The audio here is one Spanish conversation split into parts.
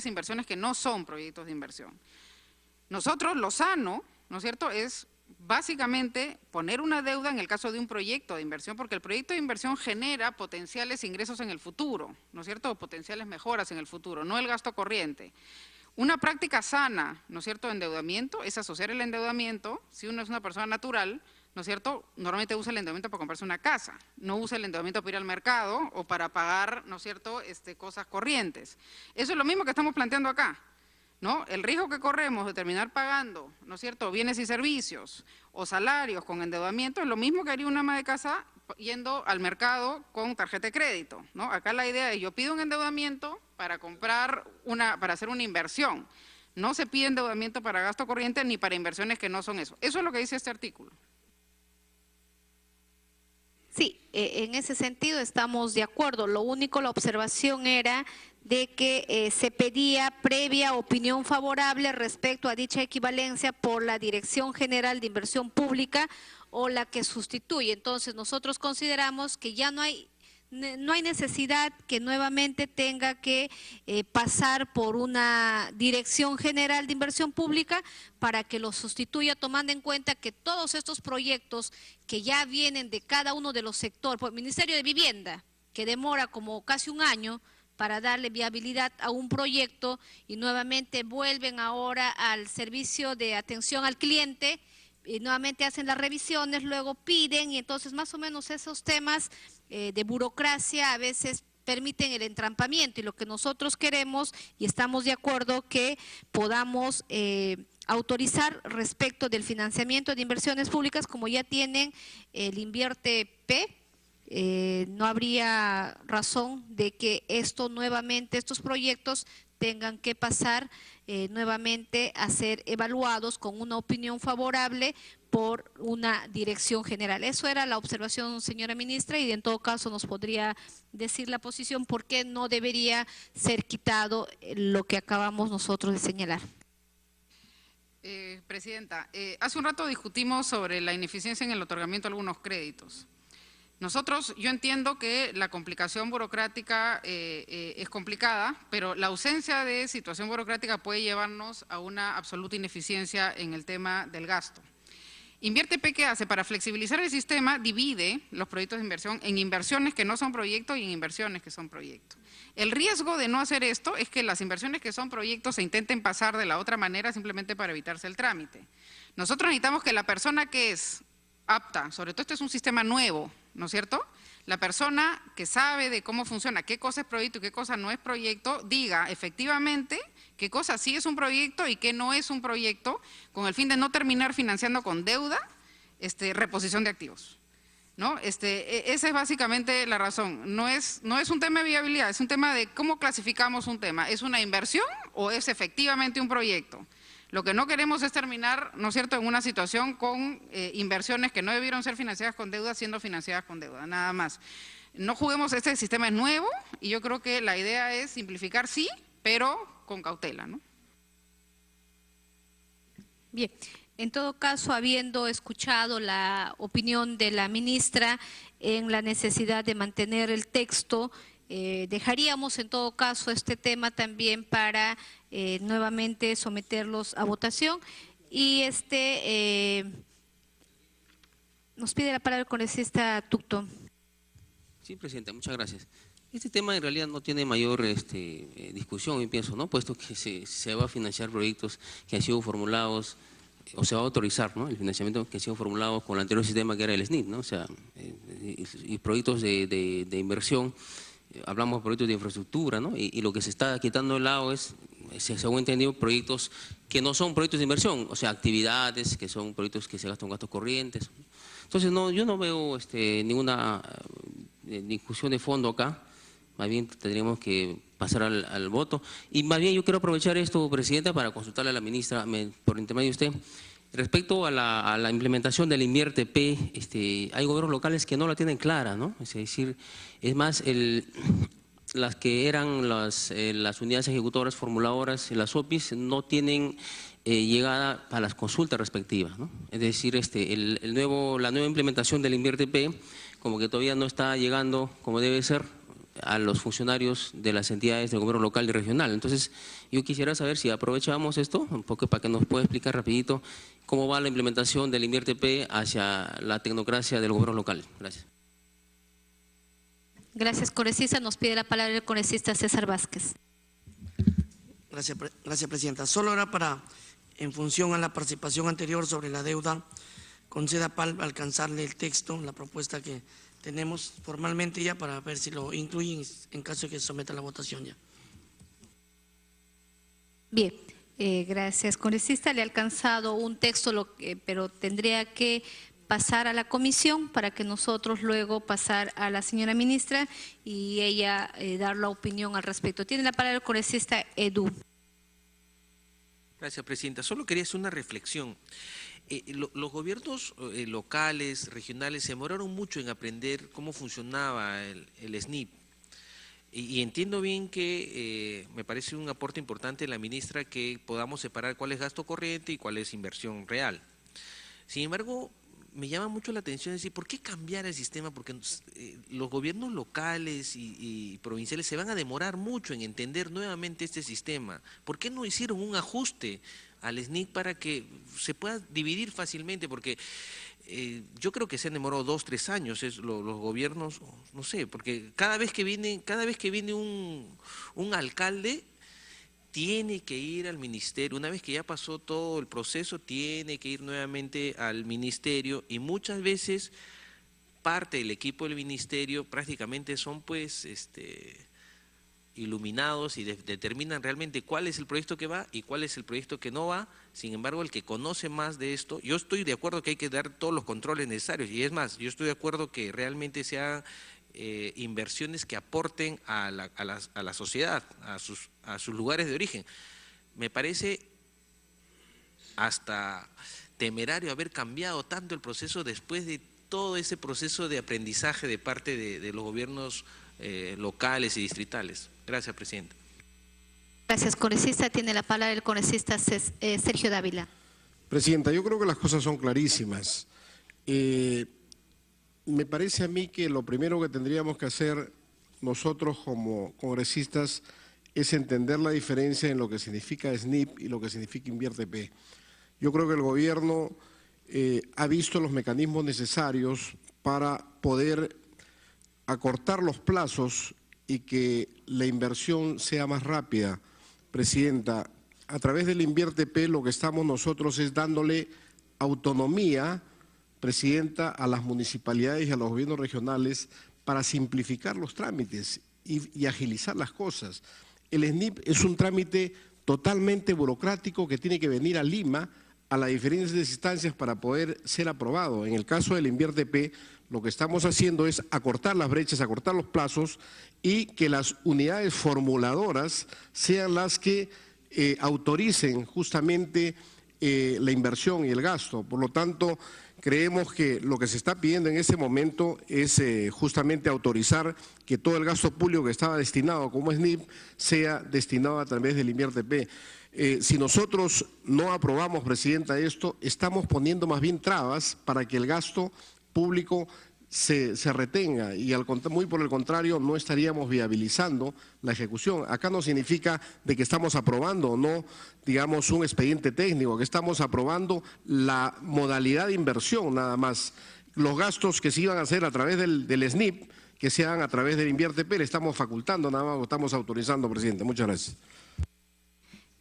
inversiones que no son proyectos de inversión. Nosotros, lo sano, ¿no es cierto?, es básicamente poner una deuda en el caso de un proyecto de inversión, porque el proyecto de inversión genera potenciales ingresos en el futuro, ¿no es cierto?, o potenciales mejoras en el futuro, no el gasto corriente. Una práctica sana, ¿no es cierto?, de endeudamiento es asociar el endeudamiento, si uno es una persona natural, ¿no es cierto?, normalmente usa el endeudamiento para comprarse una casa, no usa el endeudamiento para ir al mercado o para pagar, ¿no es cierto?, cosas corrientes. Eso es lo mismo que estamos planteando acá, ¿no? El riesgo que corremos de terminar pagando, ¿no es cierto?, bienes y servicios o salarios con endeudamiento es lo mismo que haría una ama de casa yendo al mercado con tarjeta de crédito, ¿no? Acá la idea es, yo pido un endeudamiento para comprar para hacer una inversión. No se pide endeudamiento para gasto corriente ni para inversiones que no son eso. Eso es lo que dice este artículo. Sí, en ese sentido estamos de acuerdo. Lo único, la observación era de que se pedía previa opinión favorable respecto a dicha equivalencia por la Dirección General de Inversión Pública o la que sustituye. Entonces, nosotros consideramos que ya no hay necesidad que nuevamente tenga que pasar por una Dirección General de Inversión Pública para que lo sustituya, tomando en cuenta que todos estos proyectos que ya vienen de cada uno de los sectores, por el Ministerio de Vivienda, que demora como casi un año para darle viabilidad a un proyecto y nuevamente vuelven ahora al servicio de atención al cliente, y nuevamente hacen las revisiones, luego piden y entonces más o menos esos temas de burocracia a veces permiten el entrampamiento y lo que nosotros queremos y estamos de acuerdo que podamos autorizar respecto del financiamiento de inversiones públicas como ya tienen el Invierte P, no habría razón de que estos proyectos tengan que pasar nuevamente a ser evaluados con una opinión favorable por una dirección general. Eso era la observación, señora ministra, y en todo caso nos podría decir la posición por qué no debería ser quitado lo que acabamos nosotros de señalar. Presidenta, hace un rato discutimos sobre la ineficiencia en el otorgamiento de algunos créditos. Yo entiendo que la complicación burocrática es complicada, pero la ausencia de situación burocrática puede llevarnos a una absoluta ineficiencia en el tema del gasto. Invierte P, ¿qué hace? Para flexibilizar el sistema, divide los proyectos de inversión en inversiones que no son proyectos y en inversiones que son proyectos. El riesgo de no hacer esto es que las inversiones que son proyectos se intenten pasar de la otra manera simplemente para evitarse el trámite. Nosotros necesitamos que la persona que es apta, sobre todo este es un sistema nuevo, ¿no es cierto?, la persona que sabe de cómo funciona, qué cosa es proyecto y qué cosa no es proyecto, diga efectivamente qué cosa sí es un proyecto y qué no es un proyecto, con el fin de no terminar financiando con deuda reposición de activos, ¿no? Esa es básicamente la razón. No es un tema de viabilidad, es un tema de cómo clasificamos un tema. ¿Es una inversión o es efectivamente un proyecto? Lo que no queremos es terminar, ¿no es cierto?, en una situación con inversiones que no debieron ser financiadas con deuda, siendo financiadas con deuda, nada más. No juguemos, este sistema es nuevo y yo creo que la idea es simplificar, sí, pero con cautela, ¿no? Bien, en todo caso, habiendo escuchado la opinión de la ministra en la necesidad de mantener el texto, dejaríamos en todo caso este tema también para nuevamente someterlos a votación y nos pide la palabra el congresista Tucto. Sí, presidenta, muchas gracias. Este tema en realidad no tiene mayor discusión, yo pienso, ¿no? Puesto que se va a financiar proyectos que han sido formulados o se va a autorizar, ¿no?, el financiamiento que ha sido formulado con el anterior sistema que era el SNIT, ¿no? O sea, y proyectos de inversión. Hablamos de proyectos de infraestructura, ¿no? Y lo que se está quitando de lado es, según entendido, proyectos que no son proyectos de inversión, o sea, actividades que son proyectos que se gastan gastos corrientes. Entonces, yo no veo ninguna discusión de fondo acá, más bien tendríamos que pasar al voto. Y más bien yo quiero aprovechar esto, presidenta, para consultarle a la ministra, por intermedio de usted. Respecto a la implementación del Invierte P, hay gobiernos locales que no la tienen clara, ¿no? Es decir, es más, las que eran las unidades ejecutoras formuladoras, las OPIs, no tienen llegada a las consultas respectivas, ¿no? Es decir, la nueva implementación del Invierte P, como que todavía no está llegando como debe ser a los funcionarios de las entidades del gobierno local y regional. Entonces, yo quisiera saber si aprovechamos esto, un poco para que nos pueda explicar rapidito cómo va la implementación del INVIERTP hacia la tecnocracia del gobierno local. Gracias. Gracias, congresista. Nos pide la palabra el congresista César Vázquez. Gracias, presidenta. Solo era para, en función a la participación anterior sobre la deuda, con SEDAPAL alcanzarle el texto, la propuesta que tenemos formalmente ya para ver si lo incluyen en caso de que se someta a la votación ya. Bien, gracias, congresista. Le ha alcanzado un texto, pero tendría que pasar a la comisión para que nosotros luego pasar a la señora ministra y ella dar la opinión al respecto. Tiene la palabra el congresista Edu. Gracias, presidenta. Solo quería hacer una reflexión. Los gobiernos locales, regionales, se demoraron mucho en aprender cómo funcionaba el SNIP. Y entiendo bien que me parece un aporte importante de la ministra que podamos separar cuál es gasto corriente y cuál es inversión real. Sin embargo, me llama mucho la atención decir, ¿por qué cambiar el sistema? Porque los gobiernos locales y provinciales se van a demorar mucho en entender nuevamente este sistema. ¿Por qué no hicieron un ajuste al SNIC para que se pueda dividir fácilmente? Porque yo creo que se han demorado 2 o 3 años los gobiernos, no sé, porque cada vez que viene un alcalde, tiene que ir al ministerio. Una vez que ya pasó todo el proceso, tiene que ir nuevamente al ministerio, y muchas veces parte del equipo del ministerio prácticamente son pues iluminados y determinan realmente cuál es el proyecto que va y cuál es el proyecto que no va. Sin embargo, el que conoce más de esto, yo estoy de acuerdo que hay que dar todos los controles necesarios, y es más, yo estoy de acuerdo que realmente se hagan inversiones que aporten a la sociedad, a sus lugares de origen. Me parece hasta temerario haber cambiado tanto el proceso después de todo ese proceso de aprendizaje de parte de los gobiernos locales y distritales. Gracias, presidenta. Gracias, congresista. Tiene la palabra el congresista Sergio Dávila. Presidenta, yo creo que las cosas son clarísimas. Me parece a mí que lo primero que tendríamos que hacer nosotros como congresistas es entender la diferencia en lo que significa SNIP y lo que significa INVIERTP. Yo creo que el gobierno ha visto los mecanismos necesarios para poder acortar los plazos y que la inversión sea más rápida. Presidenta, a través del INVIERTP lo que estamos nosotros es dándole autonomía, presidenta, a las municipalidades y a los gobiernos regionales para simplificar los trámites y agilizar las cosas. El SNIP es un trámite totalmente burocrático que tiene que venir a Lima a las diferentes instancias para poder ser aprobado. En el caso del INVIERTP, lo que estamos haciendo es acortar las brechas, acortar los plazos y que las unidades formuladoras sean las que autoricen justamente la inversión y el gasto. Por lo tanto, creemos que lo que se está pidiendo en ese momento es justamente autorizar que todo el gasto público que estaba destinado como SNIP sea destinado a través del INVIERTP. Si nosotros no aprobamos, presidenta, esto, estamos poniendo más bien trabas para que el gasto público se retenga y muy por el contrario no estaríamos viabilizando la ejecución. Acá no significa de que estamos aprobando o no, digamos, un expediente técnico, que estamos aprobando la modalidad de inversión nada más. Los gastos que se iban a hacer a través del SNIP, que se hagan a través del INVIERTP, le estamos facultando nada más, lo estamos autorizando, presidente. Muchas gracias.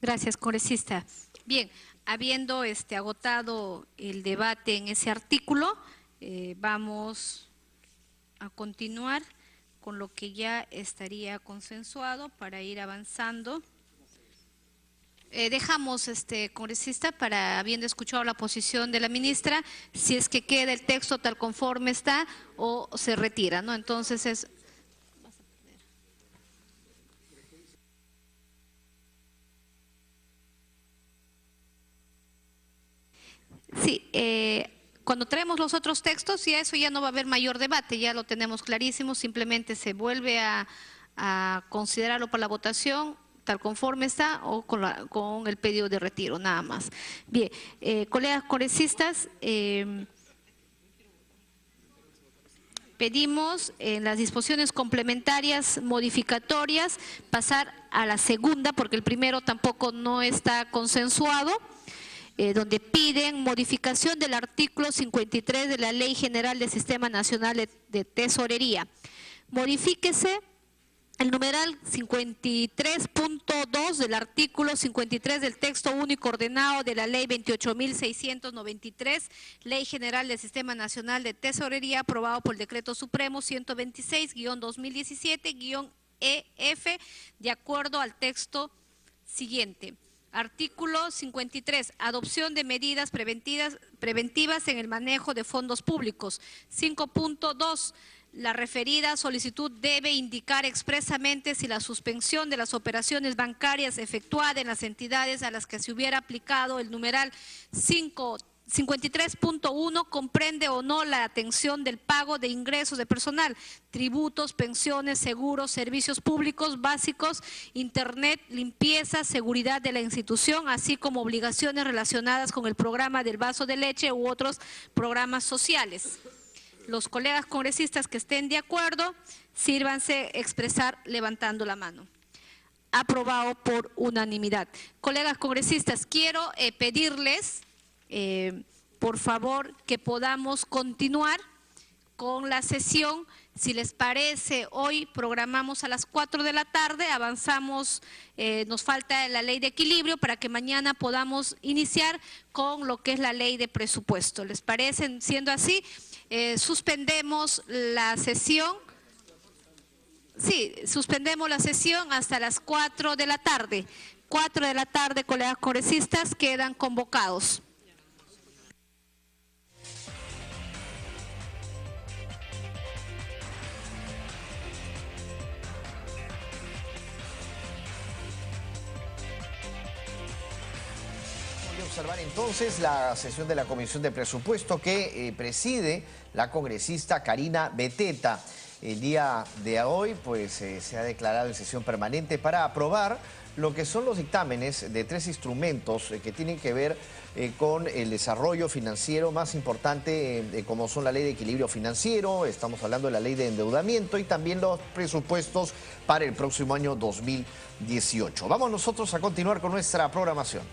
Gracias, congresista. Bien, habiendo agotado el debate en ese artículo, vamos a continuar con lo que ya estaría consensuado para ir avanzando. Dejamos, congresista, para, habiendo escuchado la posición de la ministra, si es que queda el texto tal conforme está o se retira, ¿no? Entonces es… Sí, cuando traemos los otros textos, ya eso ya no va a haber mayor debate, ya lo tenemos clarísimo, simplemente se vuelve a considerarlo para la votación tal conforme está o con el pedido de retiro, nada más. Bien, colegas congresistas, pedimos en las disposiciones complementarias modificatorias pasar a la segunda, porque el primero tampoco no está consensuado, donde piden modificación del artículo 53 de la Ley General del Sistema Nacional de Tesorería. Modifíquese el numeral 53.2 del artículo 53 del texto único ordenado de la Ley 28.693, Ley General del Sistema Nacional de Tesorería, aprobado por el Decreto Supremo 126-2017-EF, de acuerdo al texto siguiente. Artículo 53. Adopción de medidas preventivas en el manejo de fondos públicos. 5.2. La referida solicitud debe indicar expresamente si la suspensión de las operaciones bancarias efectuada en las entidades a las que se hubiera aplicado el numeral 53.1 comprende o no la atención del pago de ingresos de personal, tributos, pensiones, seguros, servicios públicos básicos, internet, limpieza, seguridad de la institución, así como obligaciones relacionadas con el programa del vaso de leche u otros programas sociales. Los colegas congresistas que estén de acuerdo, sírvanse expresar levantando la mano. Aprobado por unanimidad. Colegas congresistas, quiero pedirles, por favor, que podamos continuar con la sesión. Si les parece, hoy programamos a las 4 de la tarde, avanzamos, nos falta la ley de equilibrio para que mañana podamos iniciar con lo que es la ley de presupuesto. ¿Les parece? Siendo así, suspendemos la sesión. Sí, suspendemos la sesión hasta las 4 de la tarde. 4 de la tarde, colegas congresistas, quedan convocados. Observar entonces la sesión de la Comisión de Presupuesto que preside la congresista Karina Beteta. El día de hoy pues se ha declarado en sesión permanente para aprobar lo que son los dictámenes de 3 instrumentos que tienen que ver con el desarrollo financiero más importante, como son la Ley de Equilibrio Financiero, estamos hablando de la Ley de Endeudamiento y también los presupuestos para el próximo año 2018. Vamos nosotros a continuar con nuestra programación.